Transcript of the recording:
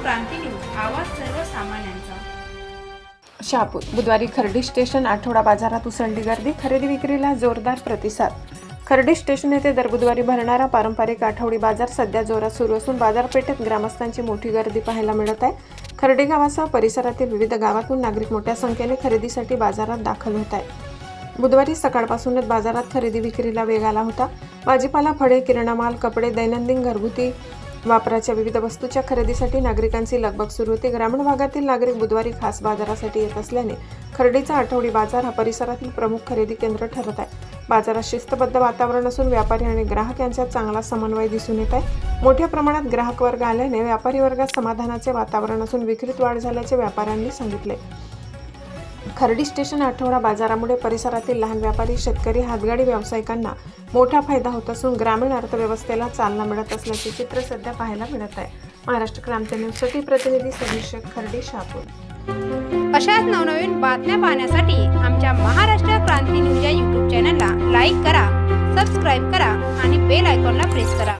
क्रांती news, आवाज सर्वसामान्यांचा। शहापूर बुधवारी खर्डी स्टेशन आठवडा बाजारात उसळली गर्दी, खरेदी विक्रीला जोरदार प्रतिसाद। खर्डी स्टेशन येथे दर बुधवारी भरणारा पारंपरिक आठवडी बाजार सध्या जोरात सुरू असून बाजारपेठेत ग्रामस्थांची मोठी गर्दी पाहायला मिळत आहे। खर्डी गावासह परिसरातील विविध गावातून नागरिक मोठ्या संख्येने खरेदीसाठी बाजारात दाखल होत आहेत। बुधवारी सकाळपासूनच बाजारात खरेदी विक्रीला वेग आला होता। भाजीपाला, फळे, किराणा माल, कपडे, दैनंदिन घरगुती वापराच्या विविध वस्तूंच्या खरेदीसाठी नागरिकांची लगबग सुरू होती। ग्रामीण भागातील नागरिक बुधवारी खास बाजारासाठी येत असल्याने खर्डीचा आठवडी बाजार हा परिसरातील प्रमुख खरेदी केंद्र ठरत आहे। बाजारात शिस्तबद्ध वातावरण असून व्यापारी आणि ग्राहक यांच्यात चांगला समन्वय दिसून येत आहे। मोठ्या प्रमाणात ग्राहक वर्ग आल्याने व्यापारी वर्गात समाधानाचे वातावरण असून विक्रीत वाढ झाल्याचे व्यापाऱ्यांनी सांगितले। खर्डी स्टेशन आठवडा बाजारामुळे परिसरातील लहान व्यापारी, शेतकरी, हातगाडी व्यावसायिकांना मोठा फायदा होत असून ग्रामीण अर्थव्यवस्थेला चालना मिळत असल्याचे चित्र सध्या पाहायला मिळत आहे। महाराष्ट्र क्रांती न्यूजसाठी प्रतिनिधी समीक्षक, खर्डी, शहापूर। अशाच नवनवीन बातम्या पाहण्यासाठी आमच्या महाराष्ट्र क्रांती न्यूज या YouTube चॅनलला लाईक करा, सबस्क्राईब करा आणि बेल आयकॉनला प्रेस करा।